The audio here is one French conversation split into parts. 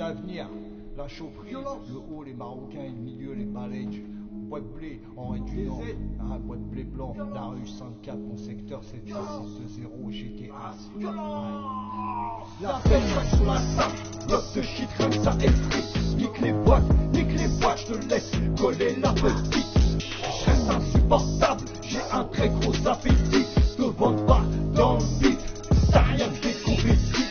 d'avenir. La chaufferie, le haut, les Marocains, et le milieu, les balayes. Bois de blé en réduisant un bois de blé blanc. La rue 104, mon secteur 760 GTA. La belle sur la table, bloc de shit comme ça effrite. Nique les boîtes, je te laisse coller la petite. Je reste insupportable, j'ai un très gros appétit. Te vends pas dans le beat, t'as rien que des compétitions.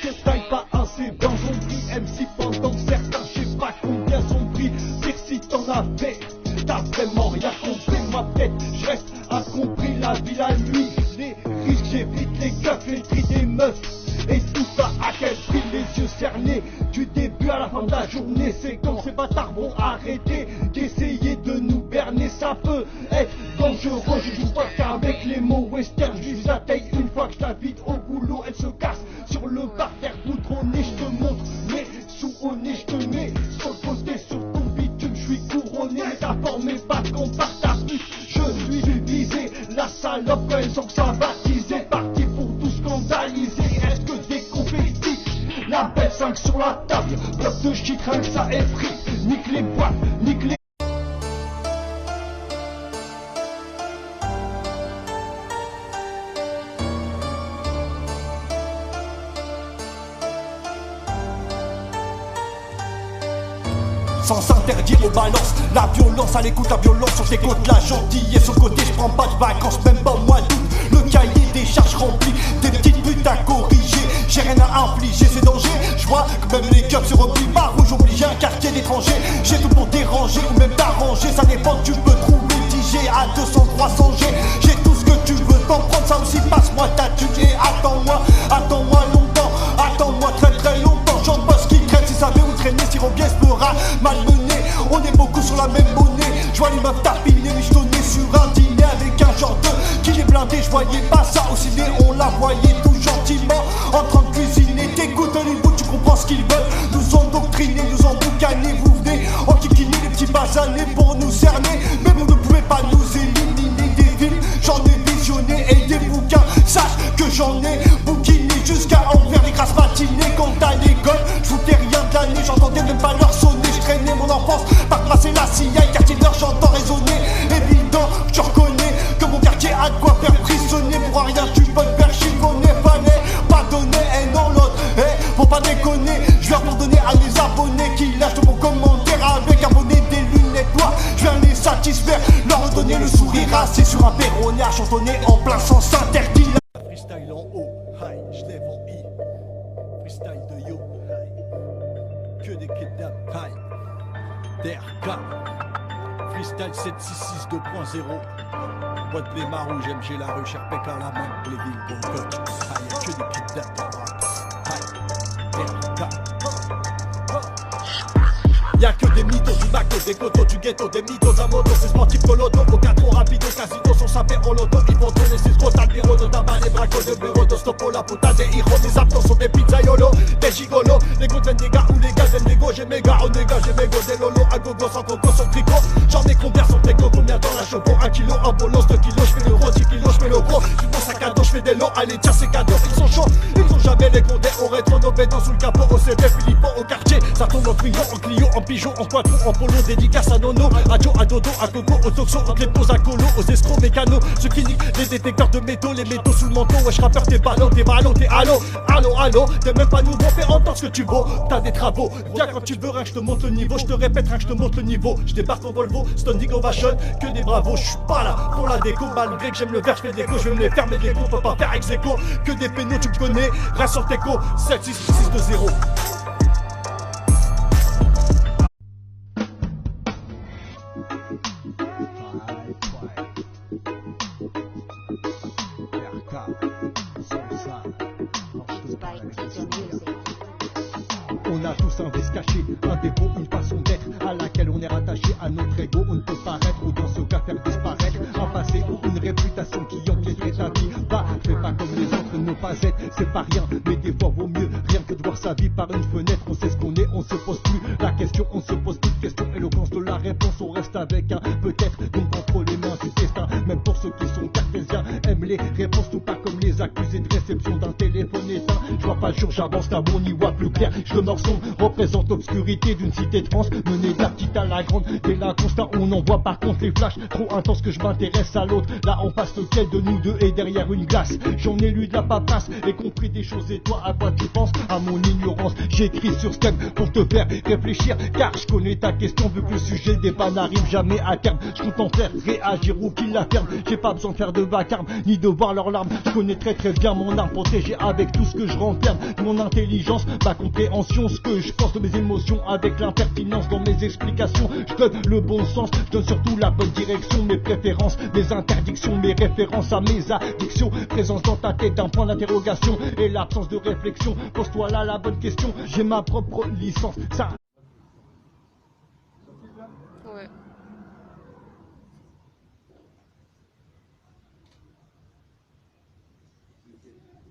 Que t'ailles pas assez dans son prix, MC pendant certains, je sais pas combien son prix. Dire si t'en avais, t'as vraiment rien compris. Ma tête, je reste incompris, la vie la nuit. Les risques, j'évite les keufs, les tris des meufs. Et tout ça à quel prix, les yeux cernés. Du début à la fin de la journée, c'est quand ces bâtards vont arrêter d'essayer de nous berner. Ça peut être dangereux, je joue pas qu'avec les mots western. Je vise la taille une fois que je la vide au boulot. Elle se casse sur le parterre, poudronné. Je te montre mes sous au nez, je te mets sur le côté, sur ton bitume. Je suis couronné, métaphormé, pas qu'on part ta puce. Je suis visé, la salope quand elle sent que ça va teaser. Parti pour tout scandaliser, reste que des compétitions. La belle 5 sur la table, bloc de shit, rien que ça effrite. Nique les boîtes, nique les... Sans interdire aux balances, la violence à l'écoute, la violence sur tes côtes, la gentillesse sur le côté, je prends pas de vacances, même pas au mois d'août. Le cahier des charges rempli, des petites putes à corriger, j'ai rien à infliger, c'est danger. Je vois que même les clubs se replient, ma rouge oblige un quartier d'étrangers. J'ai tout pour déranger ou même t'arranger, ça dépend, tu peux trouver DJ à 200, 300 G. J'ai tout ce que tu veux, t'en prendre ça aussi, passe-moi ta thune et attends-moi longtemps, attends-moi très très longtemps. J'en bosse qui craignent, si ça veut où traîner, si revient se fera malmené. On est beaucoup sur la même monnaie, je vois les meufs tapiner, michetonner sur un dîner avec un genre de qui est blindé, je voyais pas ça au ciné, on la voyait tout gentiment en train de cuisiner. T'écoutes Hollywood, tu comprends ce qu'ils veulent, nous endoctriner, nous emboucaner, vous venez en kikini, les petits basanés pour nous cerner, mais vous ne pouvez pas nous éliminer des films, j'en ai visionné et des bouquins, sache que j'en ai bouquiné jusqu'à en faire des grasses matinées. Quand à l'école, je foutais rien de l'année, j'entendais même pas leur sonner, je traînais mon enfance, par passer la CIA, quartier d'heure, j'entends résonner, évident, je reconnais que mon quartier a de quoi faire prisonnier, pour rien tu peux te faire chiffonner, fallait pas donner un non l'autre, faut pas déconner, je vais pardonner à les abonnés qui lâchent de mon commentaire avec abonnés des lunettes noires, je viens les satisfaire, leur redonner le sourire assis sur un perronnet à chantonner en plein sens interdit. Freestyle en haut, high, je lève en I. Freestyle de yo, high. Que des kidnaps, high. DRK. Freestyle 766 2.0. Boîte blé marou, j'aime j'ai la rue, cher PK à la main, les villes, bon coach. High, que des kidnaps en rap. High. DRK. Y'a que des mythos, du McDo, des coteaux, du ghetto, des mythos à moto, c'est sportif colodo, au 4 trop rapide, au casino, sont sapés en loto, ils vont donner 6 gros tas de bureaux, de tabac, des bracos, de bureaux, de stopo, la putain des héros, des abdos sont des pizzaiolo, des gigolos, les gros viennent des gars ou les gars viennent des go, j'ai mes gars, j'ai mes go, des lolos, à gogo, sans coco, sur tricot, j'en ai combien sur techno, combien dans la chevaux, 1 kilo, en bolos, 2 kilos, j'fais le gros, 10 kilos, j'fais le gros, j'fais mon sac à dos, j'fais des lots, allez tiens c'est cadeau, ils sont chauds, ils ont jamais les condés, au rétro, nos bédons sous le capot, au CD, Philippot, au quartier, ça tombe en Clio, en Clio, en pigeon, en quattro, en polo, dédicace à Nono, à Joe, à Dodo, à Coco, au Toxo, aux clépos, à Colo, aux escrocs mécanos, ceux qui niquent les détecteurs de métaux, les métaux sous le manteau, wesh rappeur, t'es ballon, t'es allo, t'es même pas nouveau, fais entendre ce que tu vaux, t'as des travaux, viens quand tu veux, rien que je te monte le niveau, je te répète, rien que je te monte le niveau, je débarque en Volvo, standing ovation, que des bravos, je suis pas là pour la déco, malgré que j'aime le verre, je fais de l'écho, je vais me les faire, mais de l'écho, faut pas faire ex écho, que des pénaux, tu me connais, reste sur teco, 7, 6, 6, 2, 0. On a tous un vice caché, un défaut, une façon d'être à laquelle on est rattaché à notre ego. On ne peut paraître ou dans ce cas faire disparaître un passé ou une réputation qui empiéterait ta vie. Bah, fais pas comme les autres, ne pas être, c'est pas rien. Mais des fois vaut mieux rien que de voir sa vie par une fenêtre. On sait ce qu'on est, on se pose plus la question, on se pose plus de questions. Éloquence de la réponse, on reste avec un peut-être. Donc entre les mains du destin, même pour ceux qui sont cartésiens, aiment les réponses, tout pas comme les accusés de réception d'un téléphone éteint. Je vois pas le jour, j'avance d'un bon y voit plus clair. Je demeure sombre, représente l'obscurité d'une cité de France, menée de la petite à la grande. Dès la constat, on en voit par contre les flashs, trop intense que je m'intéresse à l'autre. Là on passe lequel de nous deux est derrière une glace. J'en ai lu de la paperasse et compris des choses, et toi à quoi tu penses? À mon ignorance, j'écris sur Step pour te faire réfléchir, car je connais ta question, vu que le sujet des débat n'arrive jamais à terme. Je compte en faire réagir ou qu'il la ferme. J'ai pas besoin de faire de vacarme, ni de voir leurs larmes. Je connais très bien mon arme, protégée avec tout ce que je renferme. Mon intelligence, ma compréhension, ce que je pense de mes émotions, avec l'impertinence dans mes explications. Je donne le bon sens, je donne surtout la bonne direction. Mes préférences, mes interdictions, mes références à mes addictions. Présence dans ta tête d'un point d'interrogation et l'absence de réflexion. Pose-toi là la bonne question, j'ai ma propre licence. Ça